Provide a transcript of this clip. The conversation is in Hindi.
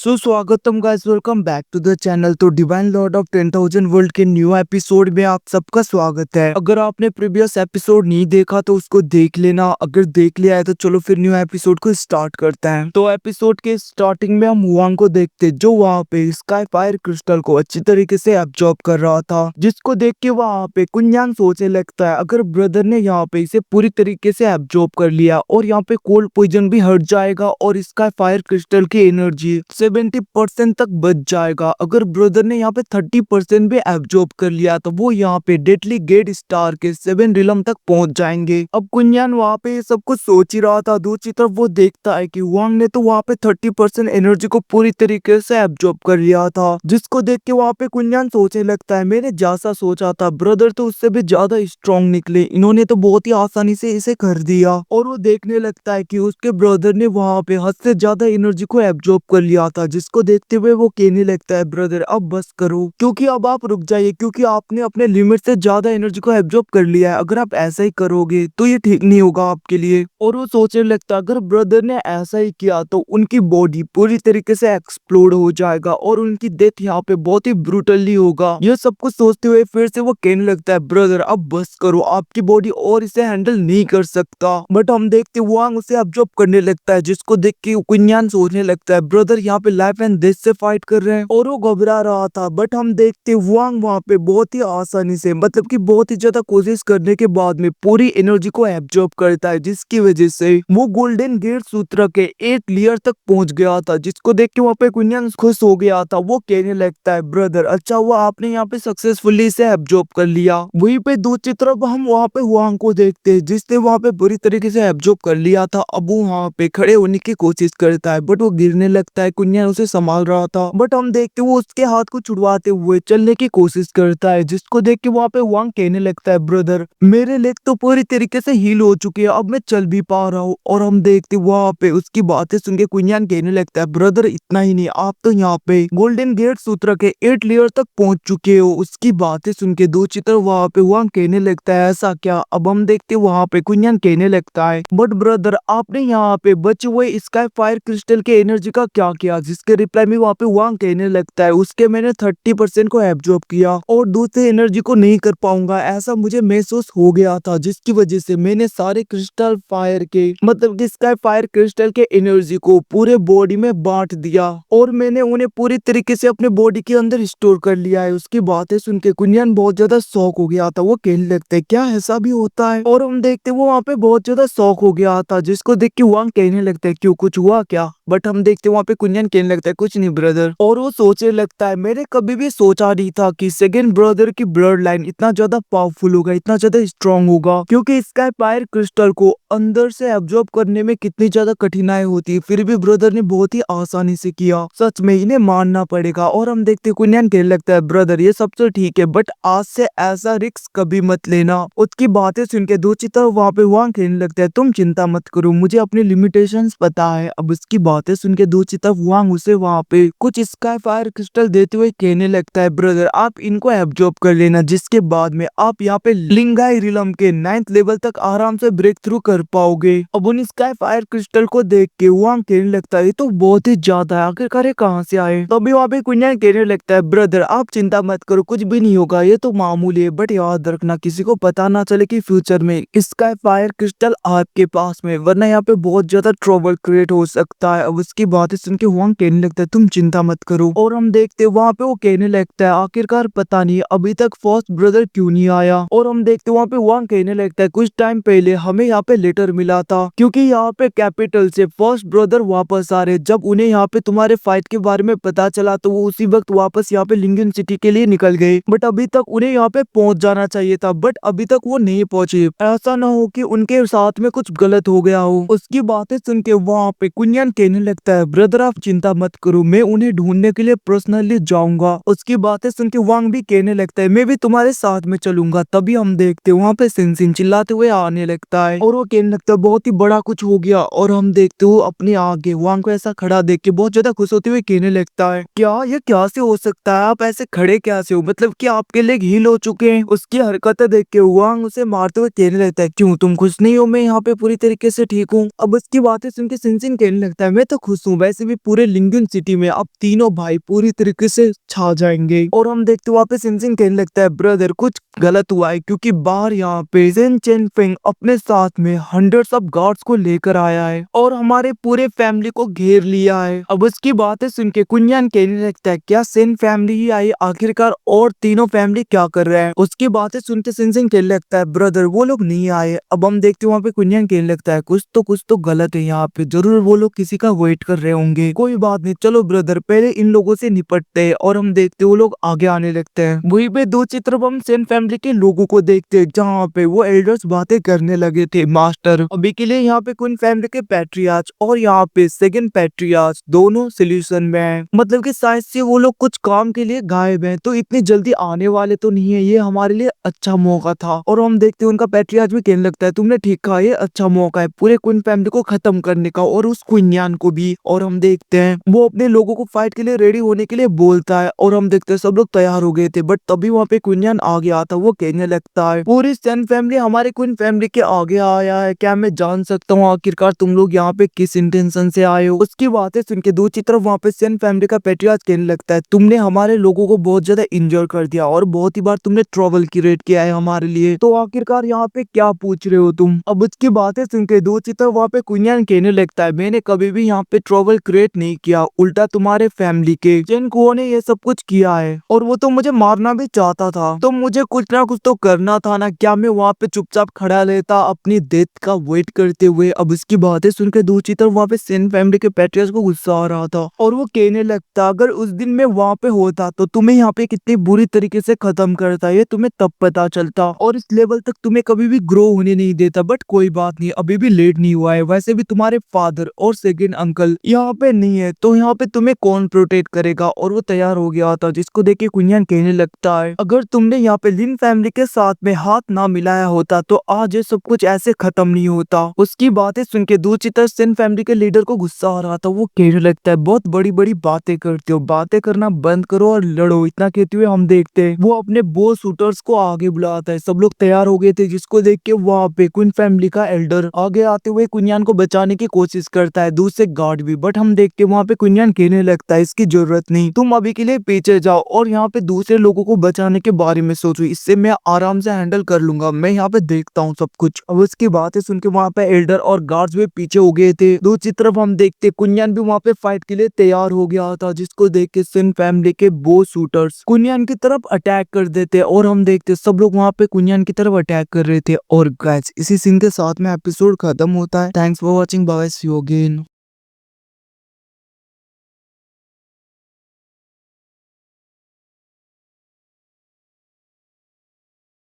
सुस्वागतम guys, welcome back to the channel. तो डिवाइन लॉर्ड ऑफ 10,000 वर्ल्ड के न्यू एपिसोड में आप सबका स्वागत है। अगर आपने प्रीवियस एपिसोड नहीं देखा तो उसको देख लेना, अगर देख लिया है तो चलो फिर न्यू एपिसोड को स्टार्ट करते हैं। तो एपिसोड के स्टार्टिंग में हम हुआंग को देखते जो वहाँ पे स्काई फायर क्रिस्टल को अच्छी तरीके से एब्जॉर्ब कर रहा था, जिसको देख के वहाँ पे कुंजान सोचने लगता है अगर ब्रदर ने यहाँ पे इसे पूरी तरीके से एब्जॉर्ब कर लिया और यहाँ पे कोल्ड पॉइजन भी हट जाएगा और स्काई फायर क्रिस्टल की एनर्जी 70% तक बच जाएगा। अगर ब्रदर ने यहाँ पे 30% भी एब्जॉर्ब कर लिया तो वो यहाँ पे डेडली गेट स्टार के 7 रिलम तक पहुंच जाएंगे। अब कुंजान वहाँ पे ये सब कुछ सोच ही रहा था, दूसरी तरफ वो देखता है कि वांग ने तो वहाँ पे 30% एनर्जी को पूरी तरीके से एब्जॉर्ब कर लिया था, जिसको देख के वहाँ पे कुंजान सोचने लगता है मैंने जैसा सोचा था ब्रदर तो उससे भी ज्यादा स्ट्रॉन्ग निकले, इन्होंने तो बहुत ही आसानी से इसे कर दिया। और वो देखने लगता है कि उसके ब्रदर ने वहाँ पे हद से ज्यादा एनर्जी को एब्जॉर्ब कर लिया था, जिसको देखते हुए वो कहने लगता है ब्रदर अब बस करो, क्योंकि अब आप रुक जाइए, क्योंकि आपने अपने लिमिट से ज्यादा एनर्जी को एब्जॉर्ब कर लिया है। अगर आप ऐसा ही करोगे तो ये ठीक नहीं होगा आपके लिए। और वो सोचने लगता है अगर ब्रदर ने ऐसा ही किया तो उनकी बॉडी पूरी तरीके से एक्सप्लोड हो जाएगा और उनकी डेथ यहाँ पे बहुत ही ब्रूटली होगा। ये सब कुछ सोचते हुए फिर से वो कहने लगता है ब्रदर अब बस करो, आपकी बॉडी और इसे हैंडल नहीं कर सकता। बट हम देखते वांग उसे एब्जॉर्ब करने लगता है, जिसको देख के कुंजान सोचने लगता है ब्रदर यहाँ पे लाइफ एंड डेथ से फाइट कर रहे हैं, और वो घबरा रहा था। बट हम देखते वांग वहाँ पे बहुत ही आसानी से, मतलब कि बहुत ही ज्यादा कोशिश करने के बाद में पूरी एनर्जी को एब्जॉर्ब करता है, जिसकी वजह से वो गोल्डन गेट सूत्र के 8 लेयर तक पहुंच गया था, जिसको देख के वहाँ पे कुंजान खुश हो गया था। वो कहने लगता है ब्रदर अच्छा हुआ आपने यहाँ पे सक्सेसफुली इसे एब्जॉर्ब कर लिया। वहीं पे दूसरी तरफ हम वहाँ पे वांग को देखते हैं, जिसने वहाँ पे बुरी तरीके से एब्जॉर्ब कर लिया था। अब वो वहाँ पे खड़े होने की कोशिश करता है बट वो गिरने लगता है, कुंजान उसे संभाल रहा था। बट हम देखते वो उसके हाथ को छुड़वाते हुए चलने की कोशिश करता है, जिसको देख के वहाँ पे वांग कहने लगता है ब्रदर मेरे लेग तो पूरी तरीके से हील हो चुके हैं, अब मैं चल भी पा रहा हूँ। और हम देखते वहाँ पे उसकी बातें सुन के कुंजान कहने लगता है ब्रदर इतना ही नहीं, आप तो यहाँ पे गोल्डन गेट सूत्र के 8 लेयर तक पहुंच चुके हो। उसकी बातें सुन के दो चित्र वहाँ पे वांग कहने लगता है ऐसा क्या। अब हम देखते वहाँ पे कुंजान कहने लगता है बट ब्रदर आपने यहाँ पे बचे हुए स्काई फायर क्रिस्टल के एनर्जी का क्या किया, जिसके रिप्लाई में वहाँ पे वांग कहने लगता है उसके मैंने 30% को एब्जॉर्ब किया और दूसरे एनर्जी को नहीं कर पाऊंगा, ऐसा मुझे महसूस हो गया था, जिसकी वजह से मैंने सारे क्रिस्टल फायर के मतलब कि स्काई फायर क्रिस्टल के एनर्जी को पूरे बॉडी में बांट दिया और मैंने उन्हें पूरी तरीके से अपने बॉडी के अंदर स्टोर कर लिया है। उसकी बातें सुन के कुंजान बहुत ज्यादा शौक हो गया था, वो कहने लगते हैं क्या ऐसा भी होता है। और हम देखते वो वहाँ पे बहुत ज्यादा शौक हो गया था, जिसको देख के वांग कहने लगता है क्यों कुछ हुआ क्या। बट हम देखते वहाँ पे कुंजान कहने लगता है कुछ नहीं ब्रदर। और वो सोचने लगता है मैंने कभी भी सोचा नहीं था कि सेकंड ब्रदर की ब्लड लाइन इतना ज्यादा पावरफुल होगा, इतना ज्यादा स्ट्रांग होगा, क्योंकि स्काई फायर क्रिस्टल को अंदर से एब्जॉर्ब करने में कितनी ज्यादा कठिनाई होती है, फिर भी ब्रदर ने बहुत ही आसानी से किया, सच में इन्हें मानना पड़ेगा। और हम देखते कुंजान कहने लगता है ब्रदर ये सब तो ठीक है बट आज से ऐसा रिस्क कभी मत लेना। उसकी बातें सुन के दो चित्र वहाँ पे वांग कहने लगता है तुम चिंता मत करो, मुझे अपनी लिमिटेशंस पता है। अब उसकी बातें सुन के दो चित्र वांग उसे वहाँ पे कुछ स्काई फायर क्रिस्टल देते हुए कहने लगता है ब्रदर आप इनको एब्जॉर्ब कर लेना, जिसके बाद में आप यहाँ पे लिंगाई रिलम के 9th लेवल तक आराम से ब्रेक थ्रू कर पाओगे। अब उन स्काई फायर क्रिस्टल को देख के वांग कहने लगता है ये तो बहुत ही ज्यादा है, आखिरकार ये कहाँ से आए। तभी वहाँ पे कुंजान कहने लगता है ब्रदर आप चिंता मत करो, कुछ भी नहीं होगा, ये तो मामूली है, बट याद रखना किसी को पता ना चले कि फ्यूचर में स्काई फायर क्रिस्टल आपके पास में, वरना यहाँ पे बहुत ज्यादा ट्रबल क्रिएट हो सकता है। अब उसकी बातें सुन के वांग कहने लगता है तुम चिंता मत करो। और हम देखते वहाँ पे वो कहने लगता है आखिरकार पता नहीं अभी तक फर्स्ट ब्रदर क्यों नहीं आया। और हम देखते वहाँ पे वांग कहने लगता है कुछ टाइम पहले हमें यहाँ पे लेटर मिला था, क्योंकि यहाँ पे कैपिटल से फर्स्ट ब्रदर वापस आ रहे, जब उन्हें यहाँ पे तुम्हारे फाइट के बारे में पता चला तो वो उसी वक्त वापस यहाँ पे लिंगन सिटी के लिए निकल गए, बट अभी तक उन्हें यहाँ पे पहुंच जाना चाहिए था, बट अभी तक वो नहीं पहुंचे, ऐसा ना हो कि उनके साथ में कुछ गलत हो गया हो। उसकी बातें सुन के वहाँ पे कुंजान कहने लगता है ब्रदर आप चिंता मत करो, मैं उन्हें ढूंढने के लिए पर्सनली जाऊंगा। उसकी बातें सुन के वांग भी कहने लगता है मैं भी तुम्हारे साथ में चलूंगा। तभी हम देखते वहाँ पे सिन चिल्लाते हुए आने लगता है और वो कहने लगता है बहुत ही बड़ा कुछ हो गया। और हम देखते हो अपने आगे वांग को ऐसा खड़ा देख के बहुत ज्यादा खुश होते हुए कहने लगता है क्या ये कैसे हो सकता है, आप ऐसे खड़े कैसे हो, मतलब कि आपके लेग हील हो चुके हैं। उसकी हरकतें देख के वांग उसे मारते हुए कहने लगता है क्यों तुम खुश नहीं हो, मैं यहाँ पे पूरी तरीके से ठीक हूँ। अब उसकी बातें सुन के सिन कहने लगता है मैं तो खुश हूँ, वैसे भी पूरे लिंगन सिटी में अब तीनों भाई पूरी तरीके से छा जाएंगे। और हम देखते वहाँ पे सिनसिन कहने लगता है ब्रदर कुछ गलत हुआ है, क्योंकि बाहर यहाँ पे जेन चेन फेंग अपने साथ में हंड्रेड्स ऑफ गार्ड्स को लेकर आया है और हमारे पूरे फैमिली को घेर लिया है। अब उसकी बातें सुन के कुंयान कहने लगता है क्या सेन फैमिली ही आई आखिरकार, और तीनों फैमिली क्या कर रहे हैं। उसकी बातें सुन के सिनसिन कहने लगता है ब्रदर वो लोग नहीं आए। अब हम देखते वहाँ पे कुंयान कहने लगता है कुछ तो गलत है यहाँ पे, जरूर वो लोग किसी का वेट कर रहे होंगे। कोई बात नहीं, चलो ब्रदर पहले इन लोगों से निपटते हैं। और हम देखते वो लोग आगे आने लगते हैं। वहीं पे दो चित्र हम सेन फैमिली के लोगों को देखते हैं जहाँ पे वो एल्डर्स बातें करने लगे थे। मास्टर अभी के लिए यहाँ पे कुन फैमिली के पैट्रियार्च और यहाँ पे सेकंड पैट्रियार्च दोनों सोल्यूशन में है, मतलब कि शायद से वो लोग कुछ काम के लिए गायब हैं, तो इतनी जल्दी आने वाले तो नहीं है। ये हमारे लिए अच्छा मौका था। और हम देखते हैं उनका पैट्रियार्च भी कहने लगता है तुमने ठीक कहा, ये अच्छा मौका है पूरे क्वीन फैमिली को खत्म करने का और उस क्वीनियन को भी। और हम देखते हैं वो अपने लोगों को फाइट के लिए रेडी होने के लिए बोलता है और हम देखते हैं सब लोग तैयार हो गए थे, बट तभी वहाँ पे क्वीनियन आ गया था। वो कहने लगता है पूरी सन फैमिली हमारे क्वीन फैमिली के आगे आया है, क्या मैं जान सकता हूँ आखिरकार तुम लोग यहाँ पे किस इंटेंशन से आए हो। उसकी बातें सुन के दूसरी तरफ वहाँ पे सन फैमिली का पैट्रियार्च कहने लगता है तुमने हमारे लोगों को बहुत ज्यादा इंजोर कर दिया और बहुत ही बार तुमने ट्रबल क्रिएट किया है हमारे लिए, तो आखिरकार यहाँ पे क्या पूछ रहे हो तुम। अब उसकी बातें सुन के दूसरी तरफ वहाँ पे कुंयान कहने लगता है मैंने कभी भी यहाँ पे ट्रबल क्रिएट नहीं किया, उल्टा तुम्हारे फैमिली के जिन कुओं ने ये सब कुछ किया है और वो तो मुझे मारना भी चाहता था, तो मुझे कुछ ना कुछ तो करना था ना। क्या मैं वहाँ पे चुपचाप खड़ा रहता अपनी डेथ का वेट करते हुए। अब इसकी बातें सुन के दूसरी तरफ वहाँ पे सेन फैमिली के पैट्रियर्स को गुस्सा आ रहा था और वो कहने लगता अगर उस दिन मैं वहाँ पे होता तो तुम्हें यहाँ पे कितनी बुरी तरीके से खत्म करता, ये तुम्हें तब पता चलता और इस लेवल तक तुम्हें कभी भी ग्रो होने नहीं देता। बट कोई बात नहीं, अभी भी लेट नहीं हुआ है। वैसे भी तुम्हारे फादर और सेकंड अंकल यहाँ पे नहीं है, तो यहाँ पे तुम्हें कौन प्रोटेक्ट करेगा। और वो तैयार हो गया था, जिसको देख के कुंयान कहने लगता है अगर तुमने यहाँ पे लिन फैमिली के साथ में हाथ ना मिलाया होता तो आज ये सब कुछ ऐसे खत्म नहीं होता। उसकी बातें सुन के दूसरी तरफ सिन फैमिली के लीडर को गुस्सा आ रहा था। वो कहने लगता है बहुत बड़ी बड़ी बातें करते हो, बातें करना बंद करो और लड़ो। इतना कहते हुए हम देखते हैं वो अपने बो शूटर्स को आगे बुलाता है। सब लोग तैयार हो गए थे, जिसको देख के वहाँ पे क्वीन फैमिली का एल्डर आगे आते हुए कुंयान को बचाने की कोशिश करता है, दूसरे गार्ड भी। बट हम देखते वहाँ पे कुंयान कहने लगता है इसकी जरूरत नहीं, तुम अभी के लिए पीछे जाओ और यहाँ पे दूसरे लोगों को बचाने के बारे में सोचो, इससे मैं आराम से हैंडल कर लूंगा, मैं यहाँ पे देखता हूँ सब कुछ। अब उसकी बातें सुन के वहाँ पे एल्डर और गार्ड्स भी पीछे हो गए थे। दूसरी तरफ हम देखते कुंयान भी वहाँ पे फाइट के लिए तैयार हो गया था, जिसको देख के सिन फैमिली के बो शूटर्स कुंयान की तरफ अटैक कर देते और हम देखते सब लोग वहाँ पे कुंयान की तरफ अटैक कर रहे थे। और गाइस इसी सीन के साथ में एपिसोड खत्म होता है। Thanks for watching, bye, see you again.